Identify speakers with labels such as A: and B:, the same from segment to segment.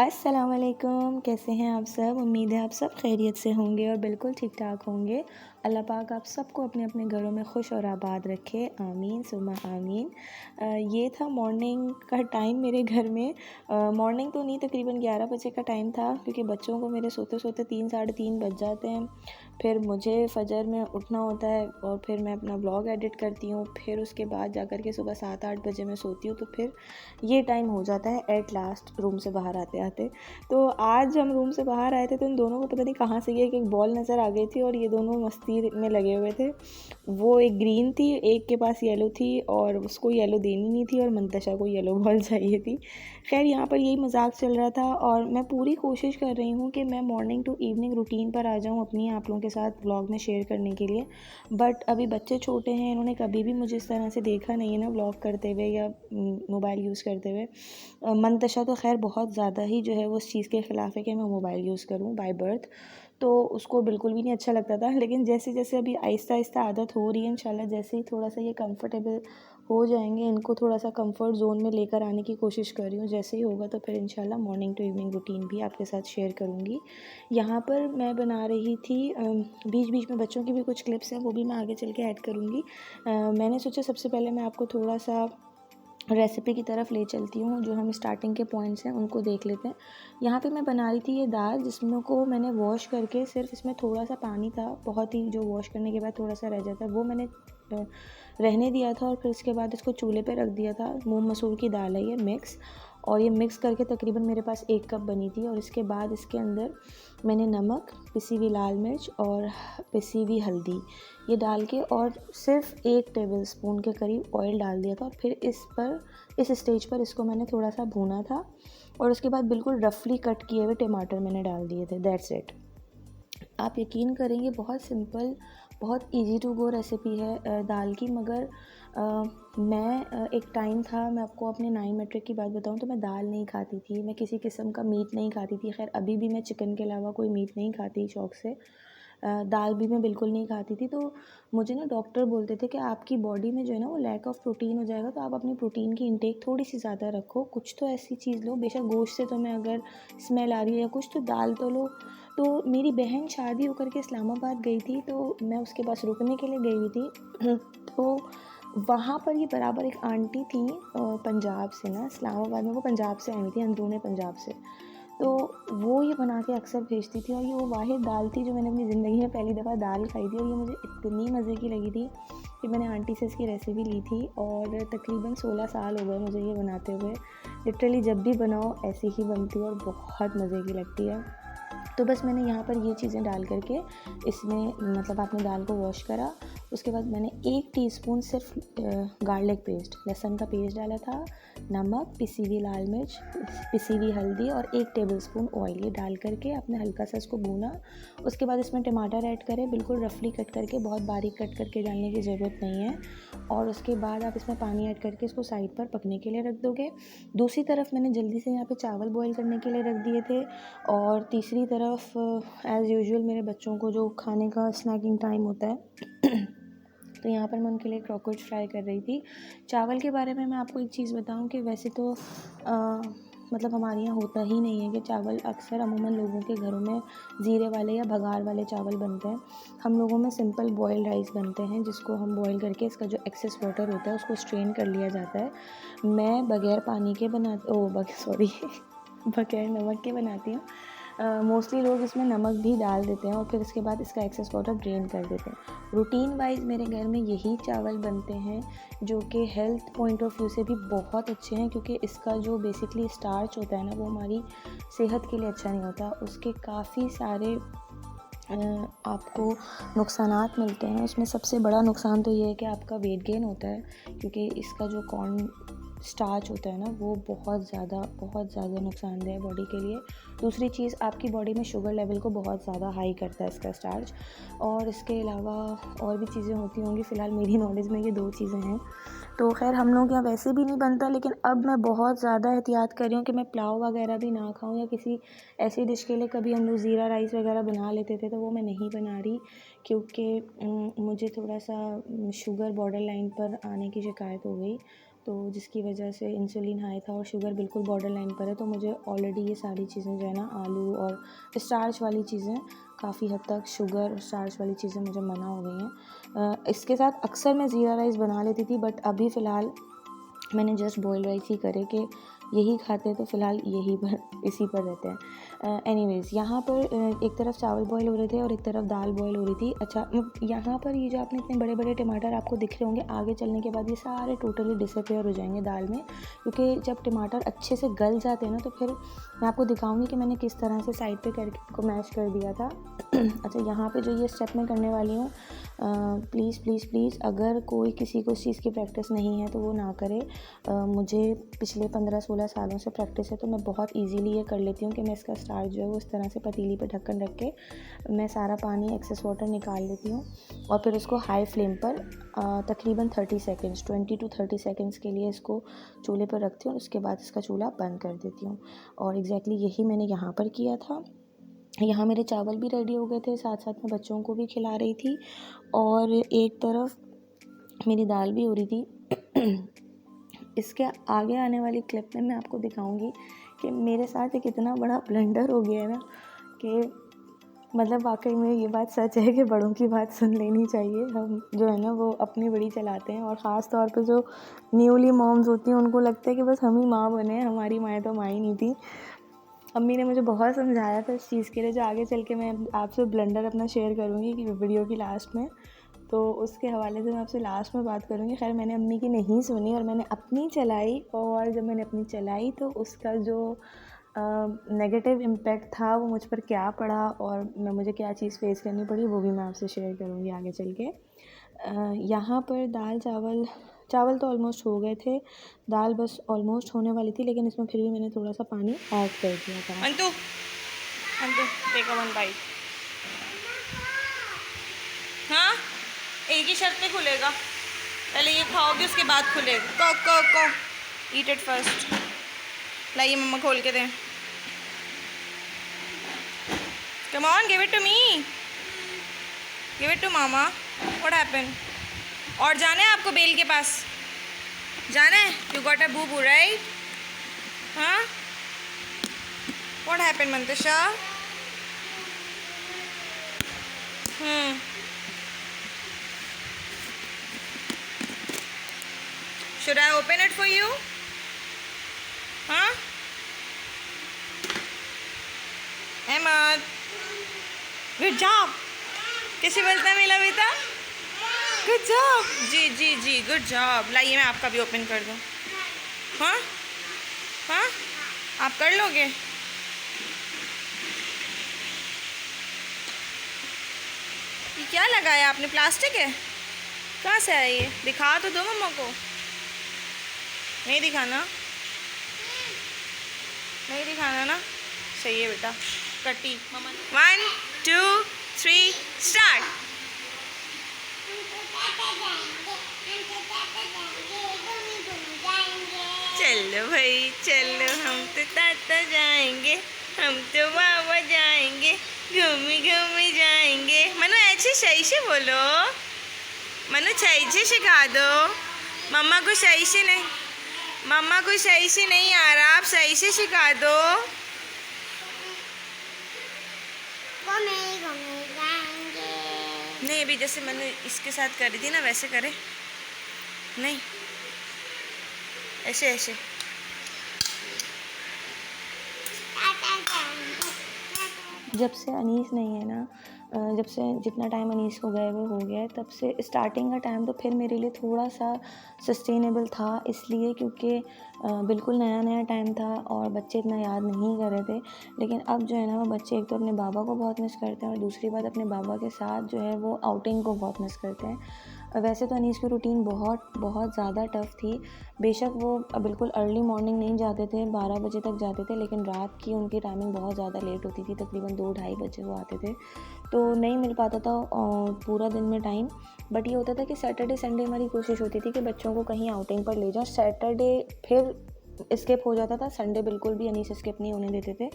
A: अस्सलाम वालेकुम। कैसे हैं आप सब? उम्मीद है आप सब खैरियत से होंगे और बिल्कुल ठीक ठाक होंगे। अल्लाह पाक आप सबको अपने अपने घरों में खुश और आबाद रखे, आमीन सुम्मा आमीन। ये था मॉर्निंग का टाइम मेरे घर में। मॉर्निंग तो नहीं, तकरीबन 11 बजे का टाइम था, क्योंकि बच्चों को मेरे सोते सोते 3 साढ़े 3 बज जाते हैं। फिर मुझे फजर में उठना होता है और फिर मैं अपना ब्लॉग एडिट करती हूँ। फिर उसके बाद जा कर के सुबह 7-8 बजे मैं सोती हूँ। तो फिर ये टाइम हो जाता है एट लास्ट रूम से बाहर आते आते। तो आज हम रूम से बाहर आए थे तो इन दोनों को पता नहीं कहाँ से एक बॉल नज़र आ गई थी और ये दोनों मस्ती में लगे हुए थे। वो एक ग्रीन थी, एक के पास येलो थी और उसको येलो देनी नहीं थी और मंतशा को येलो बॉल चाहिए थी। खैर यहाँ पर यही मजाक चल रहा था और मैं पूरी कोशिश कर रही हूँ कि मैं मॉर्निंग टू इवनिंग रूटीन पर आ जाऊँ अपनी आप लोगों के साथ व्लॉग में शेयर करने के लिए। बट अभी बच्चे छोटे हैं, इन्होंने कभी भी मुझे इस तरह से देखा नहीं है ना व्लॉग करते हुए या मोबाइल यूज़ करते हुए। मंतशा तो खैर बहुत ज़्यादा ही जो है वो उस चीज़ के ख़िलाफ़ है कि मैं मोबाइल यूज़ करूँ बाय बर्थ। तो उसको बिल्कुल भी नहीं अच्छा लगता था, लेकिन जैसे जैसे अभी आहिस्ता आहिस्ता आदत हो रही है इंशाल्लाह, जैसे ही थोड़ा सा ये कंफर्टेबल हो जाएंगे, इनको थोड़ा सा कंफर्ट जोन में लेकर आने की कोशिश कर रही हूँ। जैसे ही होगा तो फिर इंशाल्लाह मॉर्निंग टू इवनिंग रूटीन भी आपके साथ शेयर करूँगी। यहाँ पर मैं बना रही थी, बीच बीच में बच्चों की भी कुछ क्लिप्स हैं, वो भी मैं आगे चल के ऐड करूँगी। मैंने सोचा सबसे पहले मैं आपको थोड़ा सा रेसिपी की तरफ ले चलती हूँ। जो हम स्टार्टिंग के पॉइंट्स हैं उनको देख लेते हैं। यहाँ पे मैं बना रही थी ये दाल, जिसमें को मैंने वॉश करके सिर्फ इसमें थोड़ा सा पानी था, बहुत ही जो वॉश करने के बाद थोड़ा सा रह जाता है, वो मैंने रहने दिया था और फिर इसके बाद इसको चूल्हे पे रख दिया था। मूंग मसूर की दाल है ये मिक्स, और ये मिक्स करके तकरीबन मेरे पास 1 कप बनी थी। और इसके बाद इसके अंदर मैंने नमक, पिसी हुई लाल मिर्च और पिसी हुई हल्दी ये डाल के और सिर्फ 1 टेबल स्पून के करीब ऑयल डाल दिया था। और फिर इस स्टेज पर इसको मैंने थोड़ा सा भूना था और उसके बाद बिल्कुल रफली कट किए हुए टमाटर मैंने डाल दिए थे। That's it. आप यकीन करेंगे, बहुत सिंपल, बहुत इजी टू गो रेसिपी है दाल की। मगर एक टाइम था, मैं आपको अपने 9 मैट्रिक की बात बताऊं तो मैं दाल नहीं खाती थी, मैं किसी किस्म का मीट नहीं खाती थी। खैर अभी भी मैं चिकन के अलावा कोई मीट नहीं खाती शौक़ से। दाल भी मैं बिल्कुल नहीं खाती थी। तो मुझे ना डॉक्टर बोलते थे कि आपकी बॉडी में जो है ना वो लैक ऑफ प्रोटीन हो जाएगा, तो आप अपनी प्रोटीन की इंटेक थोड़ी सी ज़्यादा रखो, कुछ तो ऐसी चीज़ लो, बेशक गोश्त से तुम्हें अगर स्मेल आ रही है या कुछ, तो दाल तो लो। तो मेरी बहन शादी होकर के इस्लामाबाद गई थी, तो मैं उसके पास रुकने के लिए गई हुई थी। तो वहाँ पर ये बराबर एक आंटी थी पंजाब से ना, इस्लामाबाद में, वो पंजाब से आई हुई थी, अंदरूनी पंजाब से। तो वो ये बना के अक्सर भेजती थी और ये वो वाहिद दाल थी जो मैंने अपनी ज़िंदगी में पहली दफ़ा दाल खाई थी। और ये मुझे इतनी मज़े की लगी थी कि मैंने आंटी से इसकी रेसिपी ली थी और तकरीबन 16 साल हो गए मुझे ये बनाते हुए। लिटरली जब भी बनाओ ऐसी ही बनती है और बहुत मज़े की लगती है। तो बस मैंने यहाँ पर ये चीज़ें डाल करके इसमें, मतलब आपने दाल को वॉश करा, उसके बाद मैंने 1 टीस्पून सिर्फ गार्लिक पेस्ट, लहसुन का पेस्ट डाला था, नमक, पिसी हुई लाल मिर्च, पिसी हुई हल्दी और 1 टेबलस्पून ऑयल, ये डाल करके आपने हल्का सा इसको भूना। उसके बाद इसमें टमाटर ऐड करें, बिल्कुल रफली कट करके, बहुत बारीक कट करके डालने की ज़रूरत नहीं है। और उसके बाद आप इसमें पानी ऐड करके इसको साइड पर पकने के लिए रख दोगे। दूसरी तरफ मैंने जल्दी से यहाँ पे चावल बॉईल करने के लिए रख दिए थे। और तीसरी तरफ एज़ यूजुअल मेरे बच्चों को जो खाने का स्नैकिंग टाइम होता है तो यहाँ पर मैं उनके लिए क्रॉकर्स फ्राई कर रही थी। चावल के बारे में मैं आपको एक चीज़ बताऊँ कि वैसे तो मतलब हमारे यहाँ होता ही नहीं है कि चावल, अक्सर अमूमन लोगों के घरों में ज़ीरे वाले या भगार वाले चावल बनते हैं। हम लोगों में सिंपल बॉयल राइस बनते हैं, जिसको हम बॉयल करके इसका जो एक्सेस वाटर होता है उसको स्ट्रेन कर लिया जाता है। मैं बग़ैर पानी के बग़ैर नमक के बनाती हूँ। मोस्टली लोग इसमें नमक भी डाल देते हैं और फिर इसके बाद इसका एक्सेस वाटर ड्रेन कर देते हैं। रूटीन वाइज मेरे घर में यही चावल बनते हैं, जो कि हेल्थ पॉइंट ऑफ व्यू से भी बहुत अच्छे हैं, क्योंकि इसका जो बेसिकली स्टार्च होता है ना, वो हमारी सेहत के लिए अच्छा नहीं होता। उसके काफ़ी सारे आपको नुकसानात मिलते हैं। उसमें सबसे बड़ा नुकसान तो ये है कि आपका वेट गेन होता है, क्योंकि इसका जो कॉर्न स्टार्च होता है ना, वो बहुत ज़्यादा नुकसानदेह है बॉडी के लिए। दूसरी चीज़, आपकी बॉडी में शुगर लेवल को बहुत ज़्यादा हाई करता है इसका स्टार्च। और इसके अलावा और भी चीज़ें होती होंगी, फ़िलहाल मेरी नॉलेज में ये 2 चीज़ें हैं। तो खैर हम लोग यहाँ वैसे भी नहीं बनता, लेकिन अब मैं बहुत ज़्यादा एहतियात कर रही हूँ कि मैं पुलाव वगैरह भी ना खाऊँ, या किसी ऐसी डिश के लिए कभी हम लोग ज़ीरा राइस वगैरह बना लेते थे, तो वो मैं नहीं बना रही, क्योंकि मुझे थोड़ा सा शुगर बॉर्डर लाइन पर आने की शिकायत हो गई। तो जिसकी वजह से इंसुलिन हाई था और शुगर बिल्कुल बॉर्डर लाइन पर है। तो मुझे ऑलरेडी ये सारी चीज़ें जो है ना, आलू और स्टार्च वाली चीज़ें, काफ़ी हद तक शुगर और स्टार्च वाली चीज़ें मुझे मना हो गई हैं। इसके साथ अक्सर मैं ज़ीरा राइस बना लेती थी, बट अभी फ़िलहाल मैंने जस्ट बॉयल राइस ही करे कि यही खाते हैं, तो फ़िलहाल यही पर इसी पर रहते हैं। एनीवेज़, यहाँ पर एक तरफ चावल बॉयल हो रहे थे और एक तरफ दाल बॉयल हो रही थी। अच्छा, यहाँ पर ये जो आपने इतने बड़े बड़े टमाटर आपको दिख रहे होंगे, आगे चलने के बाद ये सारे टोटली डिसअपेयर हो जाएंगे दाल में, क्योंकि जब टमाटर अच्छे से गल जाते हैं ना, तो फिर मैं आपको दिखाऊंगी कि मैंने किस तरह से साइड पे करके इसको मैश कर दिया था। अच्छा, यहाँ पे जो ये स्टेप मैं करने वाली हूँ, प्लीज़ प्लीज़ प्लीज़, अगर कोई किसी को इस चीज़ की प्रैक्टिस नहीं है तो वो ना करे। मुझे पिछले 15-16 सालों से प्रैक्टिस है, तो मैं बहुत इजीली ये कर लेती हूँ कि मैं इसका स्टार्च जो है वो इस तरह से पतीली पे ढक्कन रख के मैं सारा पानी, एक्सेस वाटर निकाल लेती हूँ और फिर इसको हाई फ्लेम पर तकरीबन 30 सेकेंड्स, 20 to 30 सेकेंड्स के लिए इसको चूल्हे पर रखती हूँ और उसके बाद इसका चूल्हा बंद कर देती हूँ। और एग्जैक्टली यही मैंने यहाँ पर किया था। यहाँ मेरे चावल भी रेडी हो गए थे, साथ साथ में बच्चों को भी खिला रही थी और एक तरफ मेरी दाल भी हो रही थी। इसके आगे आने वाली क्लिप में मैं आपको दिखाऊंगी कि मेरे साथ एक इतना बड़ा ब्लंडर हो गया है ना, कि मतलब वाकई में ये बात सच है कि बड़ों की बात सुन लेनी चाहिए। हम जो है ना वो अपनी बड़ी चलाते हैं, और ख़ास तौर पे जो न्यूली मॉम्स होती हैं उनको लगता है कि बस हम ही माँ बने, हमारी माएँ तो माँ ही नहीं थी। अम्मी ने मुझे बहुत समझाया था इस चीज़ के लिए, जो आगे चल के मैं आपसे ब्लंडर अपना शेयर करूँगी कि वीडियो की लास्ट में, तो उसके हवाले से मैं आपसे लास्ट में बात करूँगी। खैर, मैंने अम्मी की नहीं सुनी और मैंने अपनी चलाई, और जब मैंने अपनी चलाई तो उसका जो नेगेटिव इम्पैक्ट था वो मुझ पर क्या पड़ा और मुझे क्या चीज़ फेस करनी पड़ी, वो भी मैं आपसे शेयर करूँगी आगे चल के। यहाँ पर दाल चावल तो ऑलमोस्ट हो गए थे, दाल बस ऑलमोस्ट होने वाली थी, लेकिन इसमें फिर भी मैंने थोड़ा सा पानी ऐड कर दिया था।
B: अंतु टेक वन बाइट। हाँ, एक ही शर्त पे खुलेगा, पहले ये खाओगे उसके बाद खुलेगा। को ईट इट फर्स्ट। लाइए मम्मा खोल के दें। Come on, give it to me, give it to mama. What happened? और जाना है आपको बेल के पास, जाना है? यू गॉट अ बू राइट? हाँ, what happened Mantasha? Should I open it for you? हाँ? Ahmad, good job. कैसे बोलता है मेरा बेटा? Good job. जी जी जी, गुड जॉब। लाइए मैं आपका भी ओपन कर दूँ। हाँ हाँ, आप कर लोगे? ये क्या लगाया आपने? प्लास्टिक है? कहाँ से आया ये? दिखा तो दो मम्मा को। नहीं दिखाना, नहीं दिखाना ना? सही है बेटा। कटी मम्मा। 1 2 3 स्टार्ट। चलो भाई चलो, हम तो ताता जाएंगे, हम तो बाबा जाएंगे, घूमी घूमी जाएंगे। मनु ऐसे सही से बोलो, मनु सही से सिखा दो। मम्मा को सही से नहीं, मम्मा को सही से नहीं आ रहा, आप सही से सिखा दो। नहीं, अभी जैसे मैंने इसके साथ करी थी ना, वैसे करे नहीं, ऐसे ऐसे।
A: जब से अनीस नहीं है ना, जब से जितना टाइम अनीस को गए हुए हो गया है, तब से स्टार्टिंग का टाइम तो फिर मेरे लिए थोड़ा सा सस्टेनेबल था, इसलिए क्योंकि बिल्कुल नया नया टाइम था और बच्चे इतना याद नहीं कर रहे थे। लेकिन अब जो है ना, वो बच्चे एक तो अपने बाबा को बहुत मिस करते हैं और दूसरी बात अपने बाबा के साथ जो है वो आउटिंग को बहुत मिस करते हैं। वैसे तो अनीस की रूटीन बहुत बहुत ज़्यादा टफ़ थी। बेशक वो बिल्कुल अर्ली मॉर्निंग नहीं जाते थे, 12 बजे तक जाते थे, लेकिन रात की उनकी टाइमिंग बहुत ज़्यादा लेट होती थी, तकरीबन 2-2:30 बजे वो आते थे, तो नहीं मिल पाता था पूरा दिन में टाइम। बट ये होता था कि सैटरडे संडे हमारी कोशिश होती थी कि बच्चों को कहीं आउटिंग पर ले जाओ। सैटरडे फिर स्किप हो जाता था। संडे बिल्कुल भी अनीस स्किप नहीं होने देते थे।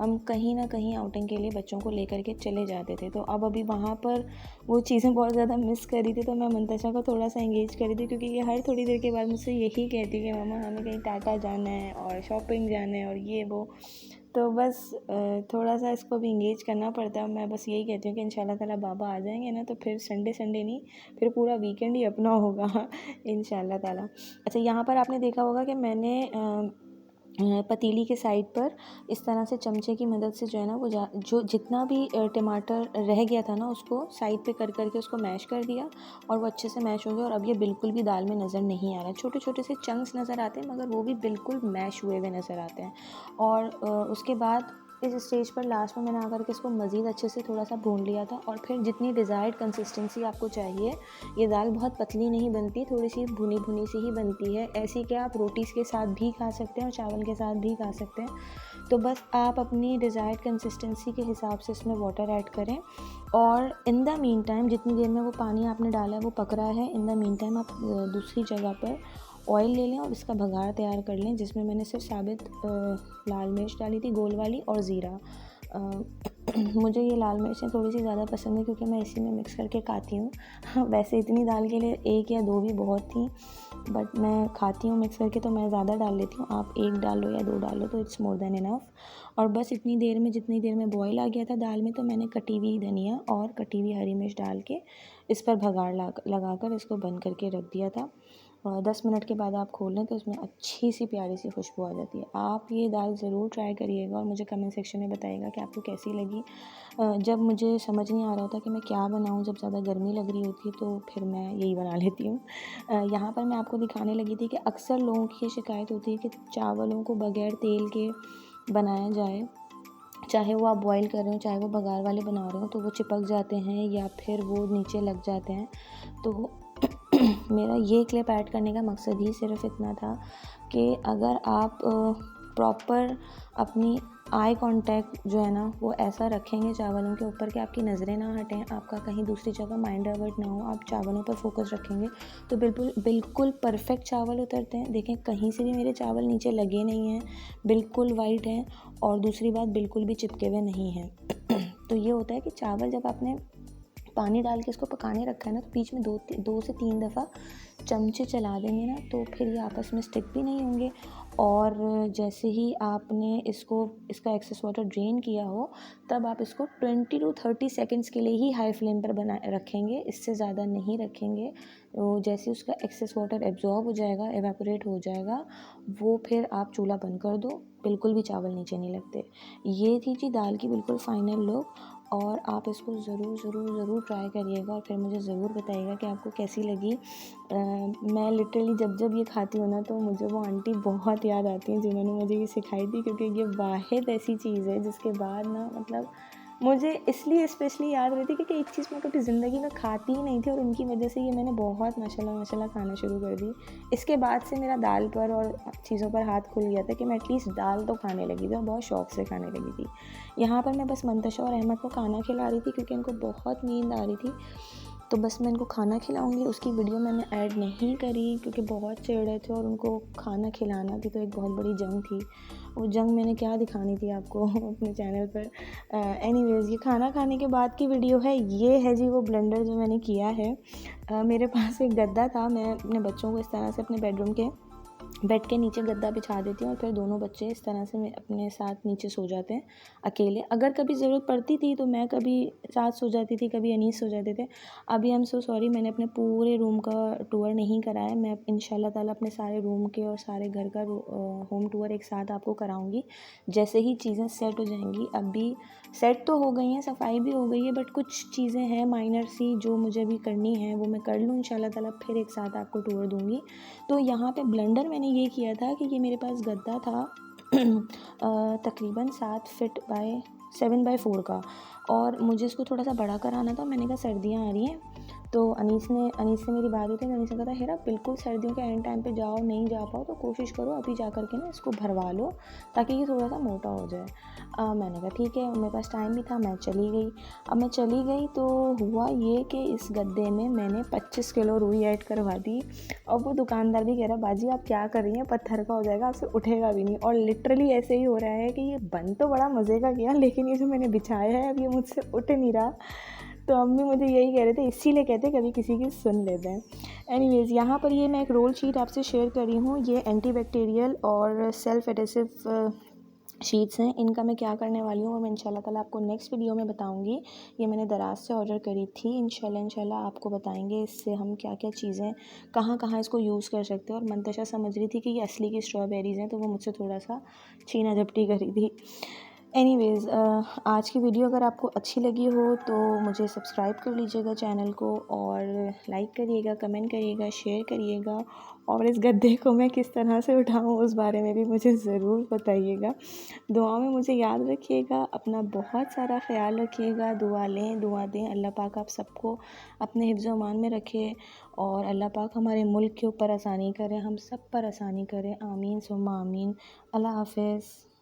A: हम कहीं ना कहीं आउटिंग के लिए बच्चों को लेकर के चले जाते थे। तो अब अभी वहाँ पर वो चीज़ें बहुत ज़्यादा मिस कर रही थी, तो मैं मंतशा को थोड़ा सा एंगेज कर रही थी, क्योंकि ये हर थोड़ी देर के बाद मुझसे यही कहती है कि मामा हमें कहीं टाटा जाना है और शॉपिंग जाना है और ये वो। तो बस थोड़ा सा इसको भी इंगेज करना पड़ता है। मैं बस यही कहती हूँ कि इंशाल्लाह ताला बाबा आ जाएंगे ना, तो फिर संडे संडे नहीं, फिर पूरा वीकेंड ही अपना होगा इंशाल्लाह ताला। अच्छा, यहाँ पर आपने देखा होगा कि मैंने पतीली के साइड पर इस तरह से चमचे की मदद से जो है ना वो जो जितना भी टमाटर रह गया था ना, उसको साइड पे कर करके उसको मैश कर दिया और वो अच्छे से मैश हो गया। और अब ये बिल्कुल भी दाल में नज़र नहीं आ रहा, छोटे छोटे से चंक्स नज़र आते हैं, मगर वो भी बिल्कुल मैश हुए हुए नज़र आते हैं। और उसके बाद इस स्टेज पर लास्ट में मैंने आकर के इसको मज़ीद अच्छे से थोड़ा सा भून लिया था। और फिर जितनी डिज़ायर्ड कंसिस्टेंसी आपको चाहिए, ये दाल बहुत पतली नहीं बनती, थोड़ी सी भुनी भुनी सी ही बनती है। ऐसी कि आप रोटी के साथ भी खा सकते हैं और चावल के साथ भी खा सकते हैं। तो बस आप अपनी डिज़ायर्ड कंसिस्टेंसी के हिसाब से इसमें वाटर ऐड करें। और इन द मीन टाइम जितनी देर में वो पानी आपने डाला है वो पक रहा है, इन द मीन टाइम आप दूसरी जगह पर ऑयल ले लें और इसका भगार तैयार कर लें, जिसमें मैंने सिर्फ साबित लाल मिर्च डाली थी, गोल वाली, और ज़ीरा। मुझे ये लाल मिर्चें थोड़ी सी ज़्यादा पसंद है, क्योंकि मैं इसी में मिक्स करके खाती हूँ। वैसे इतनी दाल के लिए 1 या 2 भी बहुत थी, बट मैं खाती हूँ मिक्स करके, तो मैं ज़्यादा डाल लेती हूँ। आप 1 डालो या 2 डालो तो इट्स मोर देन इनफ। और बस इतनी देर में, जितनी देर में बॉयल आ गया था दाल में, तो मैंने कटी हुई धनिया और कटी हुई हरी मिर्च डाल के इस पर भगाड़ लगा कर इसको बंद करके रख दिया था। 10 मिनट के बाद आप खोल लें तो इसमें अच्छी सी प्यारी सी खुशबू आ जाती है। आप ये दाल ज़रूर ट्राई करिएगा और मुझे कमेंट सेक्शन में बताइएगा कि आपको कैसी लगी। जब मुझे समझ नहीं आ रहा होता कि मैं क्या बनाऊँ, जब ज़्यादा गर्मी लग रही होती है, तो फिर मैं यही बना लेती हूँ। यहाँ पर मैं आपको दिखाने लगी थी कि अक्सर लोगों की ये शिकायत होती है कि चावलों को बग़ैर तेल के बनाया जाए, चाहे वो आप बॉईल कर रहे हो, चाहे वो बघार वाले बना रहे हो, तो वो चिपक जाते हैं या फिर वो नीचे लग जाते हैं। तो मेरा ये क्लिप ऐड करने का मकसद ही सिर्फ इतना था कि अगर आप प्रॉपर अपनी आई कांटेक्ट जो है ना वो ऐसा रखेंगे चावलों के ऊपर कि आपकी नज़रें ना हटें, आपका कहीं दूसरी जगह माइंड डाइवर्ट ना हो, आप चावलों पर फोकस रखेंगे, तो बिल्कुल परफेक्ट चावल उतरते हैं। देखें, कहीं से भी मेरे चावल नीचे लगे नहीं हैं, बिल्कुल वाइट हैं। और दूसरी बात, बिल्कुल भी चिपके हुए नहीं हैं। तो ये होता है कि चावल जब आपने पानी डाल के इसको पकाने रखा है ना, तो बीच में 2 से 3 दफ़ा चमचे चला देंगे ना, तो फिर ये आपस में स्टिक भी नहीं होंगे। और जैसे ही आपने इसका एक्सेस वाटर ड्रेन किया हो, तब आप इसको 20 to 30 सेकंड्स के लिए ही हाई फ्लेम पर रखेंगे, इससे ज़्यादा नहीं रखेंगे। तो जैसे उसका एक्सेस वाटर एब्जॉर्ब हो जाएगा, एवापोरेट हो जाएगा, वो फिर आप चूल्हा बंद कर दो, बिल्कुल भी चावल नीचे नहीं लगते। ये थी जी दाल की बिल्कुल फ़ाइनल लुक। और आप इसको ज़रूर ट्राई करिएगा और फिर मुझे ज़रूर बताइएगा कि आपको कैसी लगी। मैं लिटरली जब ये खाती हूँ ना, तो मुझे वो आंटी बहुत याद आती हैं जिन्होंने मुझे ये सिखाई थी, क्योंकि ये वाहिद ऐसी चीज़ है जिसके बाद ना, मतलब मुझे इसलिए स्पेशली याद रहती, क्योंकि एक चीज़ मैं कभी ज़िंदगी में खाती ही नहीं थी और उनकी वजह से ये मैंने बहुत माशाल्लाह खाना शुरू कर दी। इसके बाद से मेरा दाल पर और चीज़ों पर हाथ खुल गया था कि मैं एटलीस्ट दाल तो खाने लगी थी और बहुत शौक़ से खाने लगी थी। यहाँ पर मैं बस मंतशा और अहमद को खाना खिला रही थी, क्योंकि उनको बहुत नींद आ रही थी। तो बस मैं इनको खाना खिलाऊंगी, उसकी वीडियो मैंने ऐड नहीं करी, क्योंकि बहुत चिढ़ रहे थे और उनको खाना खिलाना भी तो एक बहुत बड़ी जंग थी। वो जंग मैंने क्या दिखानी थी आपको अपने चैनल पर। एनीवेज़, ये खाना खाने के बाद की वीडियो है। ये है जी वो ब्लेंडर जो मैंने किया है। मेरे पास एक गद्दा था, मैं अपने बच्चों को इस तरह से अपने बेड के नीचे गद्दा बिछा देती हूँ और फिर दोनों बच्चे इस तरह से अपने साथ नीचे सो जाते हैं अकेले। अगर कभी ज़रूरत पड़ती थी तो मैं कभी साथ सो जाती थी, कभी अनीस सो जाते थे। अभी आई एम सो सॉरी, मैंने अपने पूरे रूम का टूर नहीं कराया। मैं इंशाल्लाह ताला अपने सारे रूम के और सारे घर का होम टूर एक साथ आपको कराऊंगी, जैसे ही चीज़ें सेट हो जाएंगी। अभी सेट तो हो गई हैं, सफाई भी हो गई है, बट कुछ चीज़ें हैं माइनर सी जो मुझे अभी करनी है, वो मैं कर लूँ इंशाल्लाह ताला, फिर एक साथ आपको टूर दूँगी। तो यहाँ पे ब्लेंडर मैंने ये किया था कि ये मेरे पास गद्दा था तकरीबन 7 फीट बाय 7 बाय 4 का, और मुझे इसको थोड़ा सा बड़ा कराना था। मैंने कहा सर्दियाँ आ रही हैं तो अनीस से मेरी बात हुई थी, तो अनीस ने कहा था हेरा बिल्कुल सर्दियों के एंड टाइम पे जाओ, नहीं जा पाओ तो कोशिश करो अभी जा कर के ना इसको भरवा लो ताकि ये थोड़ा सा मोटा हो जाए। मैंने कहा ठीक है, मेरे पास टाइम भी था, मैं चली गई। अब मैं चली गई तो हुआ ये कि इस गद्दे में मैंने 25 किलो रुई ऐड करवा दी। और वो दुकानदार भी कह रहा बाजी आप क्या कर रही हैं, पत्थर का हो जाएगा, आपसे उठेगा भी नहीं। और लिटरली ऐसे ही हो रहा है कि ये बन तो बड़ा मज़े का किया, लेकिन ये जो मैंने बिछाया है अब ये मुझसे उठ नहीं रहा। तो अम्मी मुझे यही कह रहे थे, इसीलिए कहते कभी किसी की सुन लेते हैं। एनीवेज़, यहाँ पर ये मैं एक रोल शीट आपसे शेयर कर रही हूँ। ये एंटीबैक्टीरियल और सेल्फ एडेसिव शीट्स हैं। इनका मैं क्या करने वाली हूँ वो मैं इंशाल्लाह ताला आपको नेक्स्ट वीडियो में बताऊँगी। ये मैंने दराज से ऑर्डर करी थी। इंशाल्लाह आपको बताएंगे इससे हम क्या क्या चीज़ें कहाँ कहाँ इसको यूज़ कर सकते हैं। और मंतशा समझ रही थी कि ये असली की स्ट्रॉबेरीज़ हैं, तो वो मुझसे थोड़ा सा छीना झपटी करी थी। एनीवेज़, आज की वीडियो अगर आपको अच्छी लगी हो तो मुझे सब्सक्राइब कर लीजिएगा चैनल को, और लाइक करिएगा, कमेंट करिएगा, शेयर करिएगा। और इस गद्दे को मैं किस तरह से उठाऊँ उस बारे में भी मुझे ज़रूर बताइएगा। दुआ में मुझे याद रखिएगा, अपना बहुत सारा ख्याल रखिएगा, दुआ लें, दुआ दें। अल्लाह पाक आप सबको अपने हिफ्ज़ व अमान में रखे, और अल्लाह पाक हमारे मुल्क के ऊपर आसानी करें, हम सब पर आसानी करें। आमीन सुम्मा आमीन। अल्लाह हाफ़िज़।